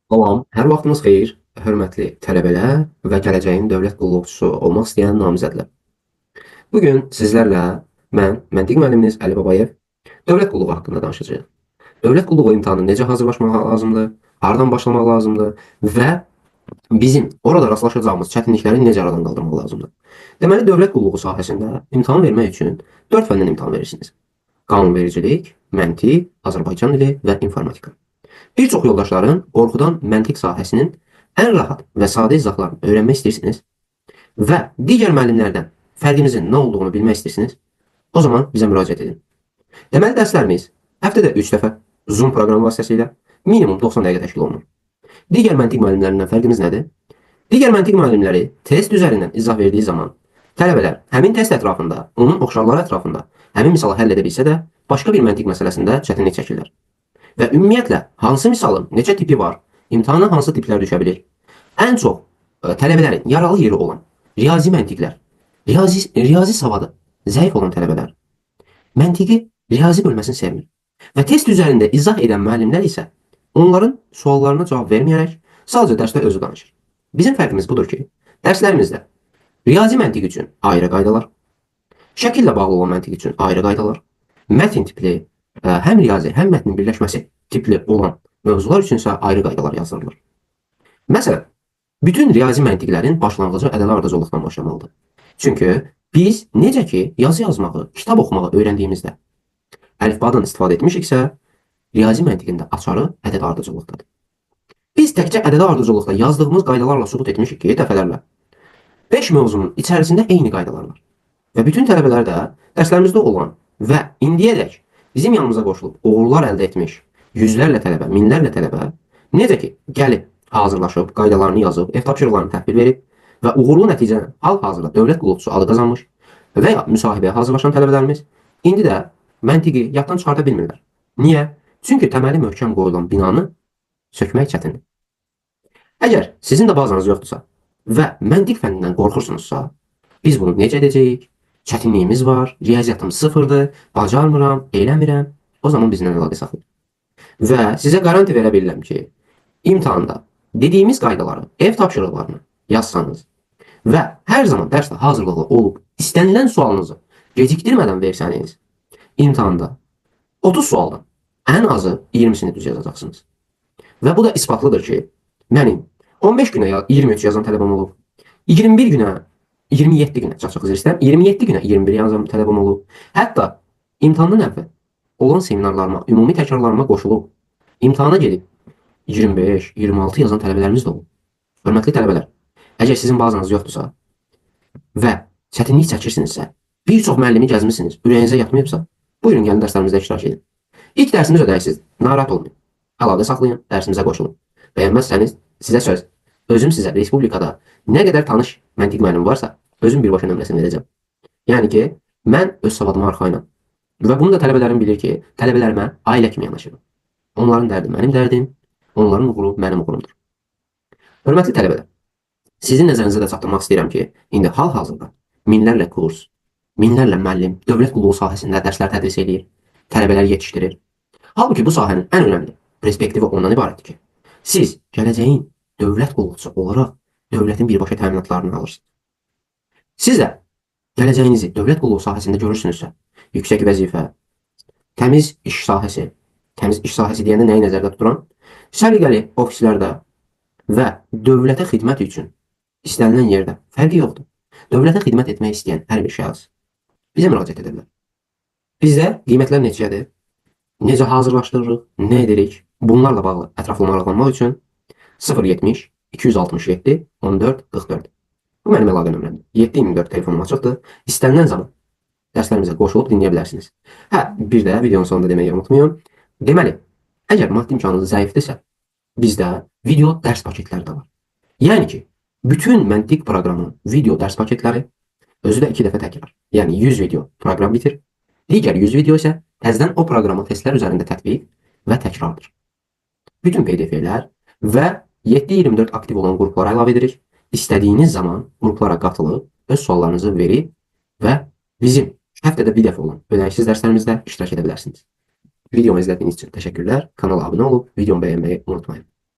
Salam, hər vaxtınız xeyir, hörmətli tələbələr və gələcəyin dövlət qulluqçusu olmaq istəyən namizədlər. Bugün sizlərlə mən, məntiq müəlliminiz Əli Babayev, dövlət qulluğu haqqında danışacağıq. Dövlət qulluğu imtahanına necə hazırlaşmaq lazımdır, hardan başlamaq lazımdır və bizim orada rastlaşacağımız çətinlikləri necə aradan qaldırmaq lazımdır. Deməli, dövlət qulluğu sahəsində imtahan vermək üçün 4 fəndən imtahan verirsiniz. Qanunvericilik, məntiq, Azərbaycan dili və informatika. Bir çox yoldaşların qorxudan məntiq sahəsinin ən rahat və sadə izahlarını öyrənmək istəyirsiniz və digər müəllimlərdən fərqinizin nə olduğunu bilmək istəyirsiniz, o zaman bizə müraciət edin. Deməli, dərslərimiz həftədə 3 dəfə Zoom proqramı vasitəsilə minimum 90 dəqiqə təşkil olunur. Digər məntiq müəllimlərindən fərqimiz nədir? Digər məntiq müəllimləri test üzərindən izah verdiyi zaman tələbələr həmin test ətrafında, onun oxşarları ətrafında həmin misalı həll edə bilsə də, başqa bir məntiq məsələsində çətinlik çəkirlər. Və ümumiyyətlə, hansı misalın neçə tipi var, imtahana hansı tiplər düşə bilir? Ən çox tələbələrin yaralı yeri olan riyazi məntiqlər, riyazi savadı zəif olan tələbələr məntiqi riyazi bölməsini sevmir. Və test üzərində izah edən müəllimlər isə onların suallarına cavab verməyərək sadəcə dərsdə özü danışır. Bizim fərqimiz budur ki, dərslərimizdə riyazi məntiq üçün ayrı qaydalar, şəkillə bağlı olan məntiq üçün ayrı qaydalar, mətn tipli, həm riyazi, həm mətnin birləşməsi tipli olan mövzular üçünsə ayrı qaydalar yazılır. Məsələn, bütün riyazi məntiqlərin başlanğıcı ədəli ardıcıllıqdan başlamalıdır. Çünki biz necə ki yazı yazmağı, kitab oxumağı öyrəndiyimizdə əlifbadan istifadə etmişiksə, riyazi məntiqində açarı ədəd ardıcıllıqdadır. Biz təkcə ədədi ardıcıllıqda yazdığımız qaydalarla sübut etmişik ki, dəfələrlə 5 mövzunun içərisində eyni qaydalar var. Və bütün tələbələr də dərslərimizdə olan və indiyədək bizim yanımıza qoşulub uğurlar əldə etmiş yüzlərlə tələbə, minlərlə tələbə necə ki gəlib hazırlaşıb, qaydalarını yazıb, ev tapşırıqlarını təhvil verib və uğurlu nəticələ hal-hazırda dövlət qulluqçusu adı qazanmış və ya müsahibəyə hazırlaşan tələbələrimiz indi də məntiqi yaddan çıxarda bilmirlər. Niyə? Çünki təməli möhkəm qoyulan binanı sökmək çətindir. Əgər sizin də bazanız yoxdursa və məntiq fənnindən qorxursunuzsa, biz bunu necə edəcəyik? Çətinliyimiz var, riyaziyyatım sıfırdır, bacarmıram, eləmirəm, o zaman bizimlə əlaqə saxlayın. Və sizə garanti verə bilirəm ki, imtahanda dediyimiz qaydaları, ev tapşırıqlarını yazsanız və hər zaman dərsdə hazırlıqlı olub istənilən sualınızı gecikdirmədən versəniz, imtahanda 30 sualdan ən azı 20'sini düz yazacaqsınız. Və bu da isbatlıdır ki, mənim 15 günə 23 yazan tələbəm olub, 21 günə 27 günə, çox üzr istəyirəm, 27 günə 21 yazan tələbəm olub. Hətta imtahandan əvvəl olan seminarlarıma, ümumi təkrarlarıma qoşulub, imtahana gedib 25, 26 yazan tələbələrimiz də olub. Hörmətli tələbələr, əgər sizin bazanız yoxdursa və çətinlik çəkirsinizsə, bir çox müəllimi gəzmişsiniz, ürəyinizə yatmayıbsa, buyurun gəlin dərslərimizdə iştirak edin. İlk dərsimiz ödəyiksiz, narahat olmayın. Əlaqə saxlayın, dərsimizə qoşulun. Bəyənməzsəniz, sizə söz. Özüm sizə respublikada nə qədər tanış məntiq müəllimi varsa, özüm birbaşa nömrəsini verəcəm. Yəni ki, mən öz savadıma arxayınam. Və bunu da tələbələrim bilir ki, tələbələrimə ailə kimi yanaşıram. Onların dərdi mənim dərdim, onların uğuru mənim uğurumdur. Hörmətli tələbələr, sizin nəzərinizə də çatdırmaq istəyirəm ki, indi hal-hazırda minlərlə kurs, minlərlə müəllim dövlət qulluğu sahəsində dərslər tədris edir, tələbələr yetişdirir. Halbuki bu sahənin ən önəmli perspektivi ondan ibarətdir ki, siz gələcəyin dövlət qulluqçusu olaraq dövlətin birbaşa təminatlarını alırsınız. Siz də gələcəyinizi dövlət qulluğu sahəsində görürsünüzsə, yüksək vəzifə, təmiz iş sahəsi deyəndə nəyi nəzərdə tuturam? Səliqəli ofislərdə və dövlətə xidmət üçün istənilən yerdə fərqi yoxdur. Dövlətə xidmət etmək istəyən hər bir şəxs bizə müraciət edirlər. Bizdə qiymətlər neçədir? Necə hazırlaşdırırıq? Nə edirik? Bunlarla bağlı ətraflı maraqlanmaq üçün 070 267 14 44. Bu mənim əlaqə nömrəmdir. 724 telefonum açıqdır. İstənilən zaman dərslərimizə qoşulub dinləyə bilərsiniz. Bir də videonun sonunda deməyi unutmayın. Deməli, əgər maddi imkanınız zəifdirsə, bizdə video dərs paketləri də var. Yəni ki, bütün məntiq proqramının video dərs paketləri özü də 2 dəfə təkrar. Yəni 100 video proqram bitir. Digər 100 video isə təzədən o proqramın testlər üzərində tətbiq və təkrardır. Bütün PDF-lər və 7-24 aktiv olan qruplara əlavə edirik. İstədiyiniz zaman qruplara qatılıb, öz suallarınızı verib və bizim həftədə bir dəfə olan ödəyiksiz dərslərimizdə iştirak edə bilərsiniz. Videomu izlədiyiniz üçün təşəkkürlər. Kanala abunə olub, videomu bəyənməyi unutmayın.